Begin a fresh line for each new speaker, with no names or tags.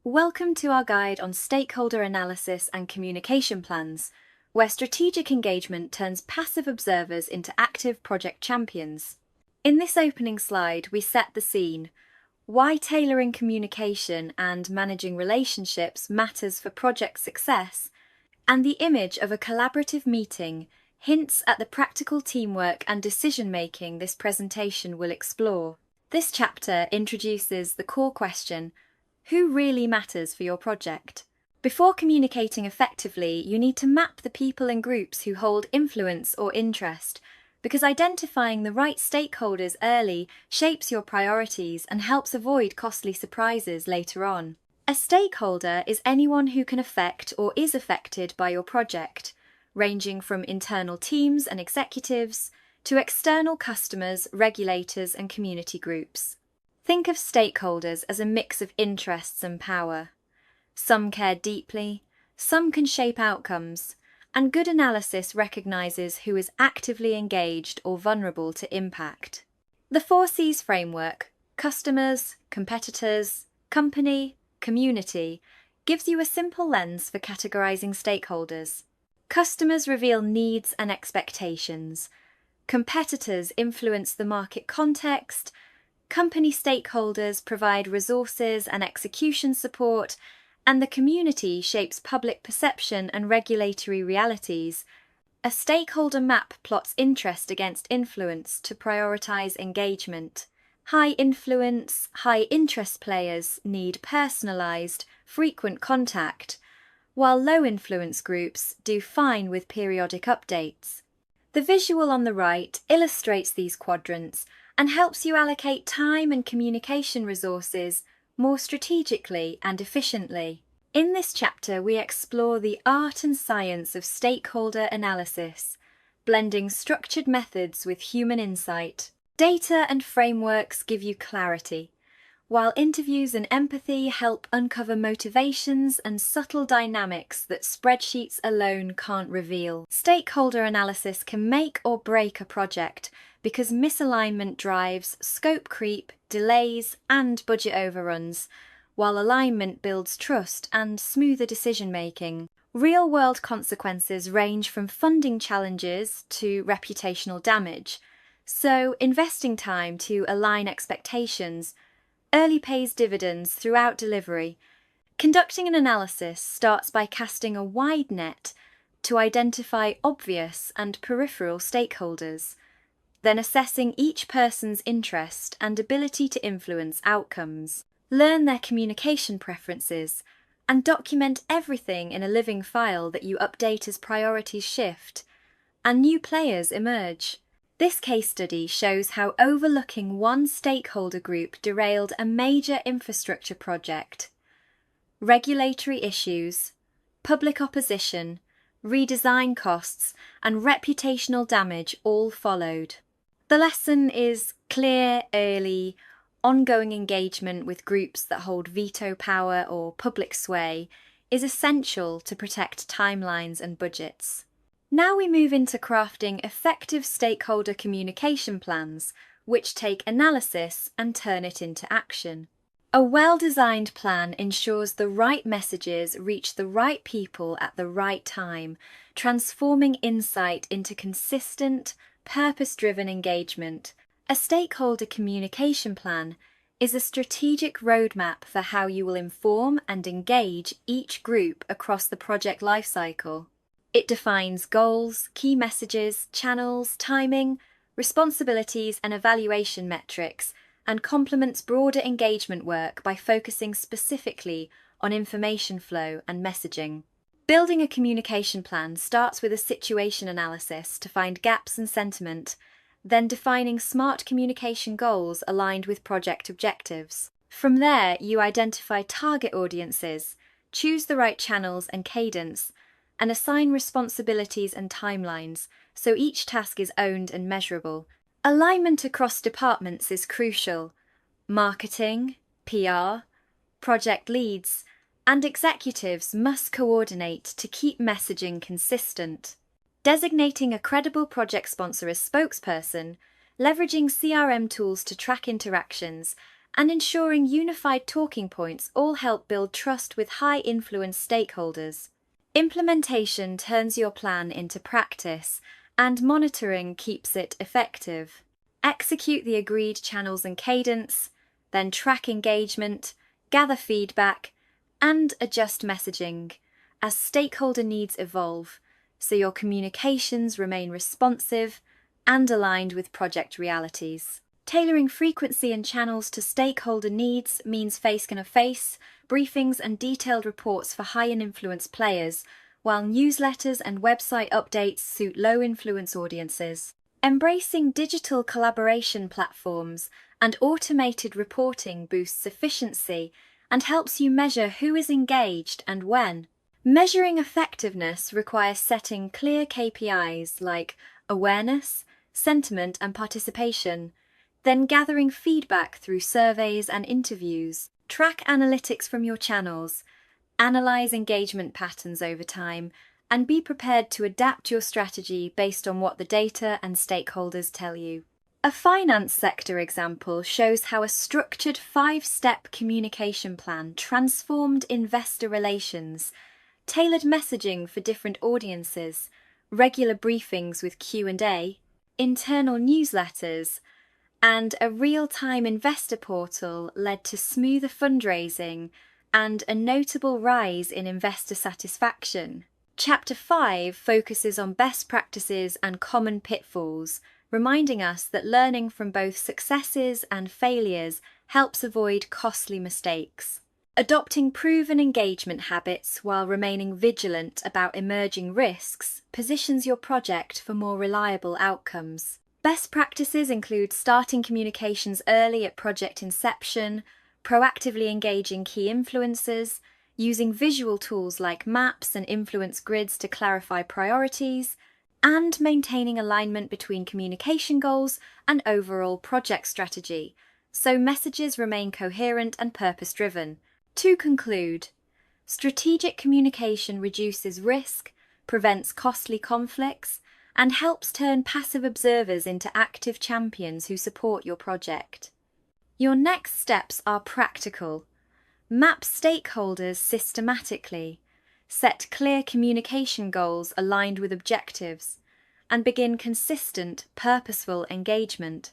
Welcome to our guide on stakeholder analysis and communication plans, where strategic engagement turns passive observers into active project champions. In this opening slide, we set the scene: why tailoring communication and managing relationships matters for project success, and the image of a collaborative meeting hints at the practical teamwork and decision-making this presentation will explore. This chapter introduces the core question: who really matters for your project? Before communicating effectively, you need to map the people and groups who hold influence or interest, because identifying the right stakeholders early shapes your priorities and helps avoid costly surprises later on. A stakeholder is anyone who can affect or is affected by your project, ranging from internal teams and executives to external customers, regulators, and community groups. Think of stakeholders as a mix of interests and power. Some care deeply, some can shape outcomes, and good analysis recognizes who is actively engaged or vulnerable to impact. The 4Cs framework, customers, competitors, company, community, gives you a simple lens for categorizing stakeholders. Customers reveal needs and expectations. Competitors influence the market context. Company stakeholders provide resources and execution support, and the community shapes public perception and regulatory realities. A stakeholder map plots interest against influence to prioritize engagement. High influence, high interest players need personalized, frequent contact, while low influence groups do fine with periodic updates. The visual on the right illustrates these quadrants and helps you allocate time and communication resources more strategically and efficiently. In this chapter, we explore the art and science of stakeholder analysis, blending structured methods with human insight. Data and frameworks give you clarity, while interviews and empathy help uncover motivations and subtle dynamics that spreadsheets alone can't reveal. Stakeholder analysis can make or break a project because misalignment drives scope creep, delays, and budget overruns, while alignment builds trust and smoother decision-making. Real-world consequences range from funding challenges to reputational damage, so investing time to align expectations early pays dividends throughout delivery. Conducting an analysis starts by casting a wide net to identify obvious and peripheral stakeholders, then assessing each person's interest and ability to influence outcomes. Learn their communication preferences and document everything in a living file that you update as priorities shift and new players emerge. This case study shows how overlooking one stakeholder group derailed a major infrastructure project. Regulatory issues, public opposition, redesign costs, and reputational damage all followed. The lesson is clear, early, ongoing engagement with groups that hold veto power or public sway is essential to protect timelines and budgets. Now we move into crafting effective stakeholder communication plans, which take analysis and turn it into action. A well-designed plan ensures the right messages reach the right people at the right time, transforming insight into consistent, purpose-driven engagement. A stakeholder communication plan is a strategic roadmap for how you will inform and engage each group across the project lifecycle. It defines goals, key messages, channels, timing, responsibilities, and evaluation metrics, and complements broader engagement work by focusing specifically on information flow and messaging. Building a communication plan starts with a situation analysis to find gaps and sentiment, then defining smart communication goals aligned with project objectives. From there, you identify target audiences, choose the right channels and cadence, and assign responsibilities and timelines so each task is owned and measurable. Alignment across departments is crucial. Marketing, PR, project leads, and executives must coordinate to keep messaging consistent. Designating a credible project sponsor as spokesperson, leveraging CRM tools to track interactions, and ensuring unified talking points all help build trust with high-influence stakeholders. Implementation turns your plan into practice, and monitoring keeps it effective. Execute the agreed channels and cadence, then track engagement, gather feedback, and adjust messaging as stakeholder needs evolve, so your communications remain responsive and aligned with project realities. Tailoring frequency and channels to stakeholder needs means face-to-face briefings and detailed reports for high-influence players, while newsletters and website updates suit low-influence audiences. Embracing digital collaboration platforms and automated reporting boosts efficiency and helps you measure who is engaged and when. Measuring effectiveness requires setting clear KPIs like awareness, sentiment, and participation, then gathering feedback through surveys and interviews. Track analytics from your channels, analyze engagement patterns over time, and be prepared to adapt your strategy based on what the data and stakeholders tell you. A finance sector example shows how a structured 5-step communication plan transformed investor relations, tailored messaging for different audiences, regular briefings with Q&A, internal newsletters, and a real-time investor portal led to smoother fundraising and a notable rise in investor satisfaction. Chapter 5 focuses on best practices and common pitfalls, reminding us that learning from both successes and failures helps avoid costly mistakes. Adopting proven engagement habits while remaining vigilant about emerging risks positions your project for more reliable outcomes. Best practices include starting communications early at project inception, proactively engaging key influencers, using visual tools like maps and influence grids to clarify priorities, and maintaining alignment between communication goals and overall project strategy, so messages remain coherent and purpose-driven. To conclude, strategic communication reduces risk, prevents costly conflicts, and helps turn passive observers into active champions who support your project. Your next steps are practical. Map stakeholders systematically, set clear communication goals aligned with objectives, and begin consistent, purposeful engagement.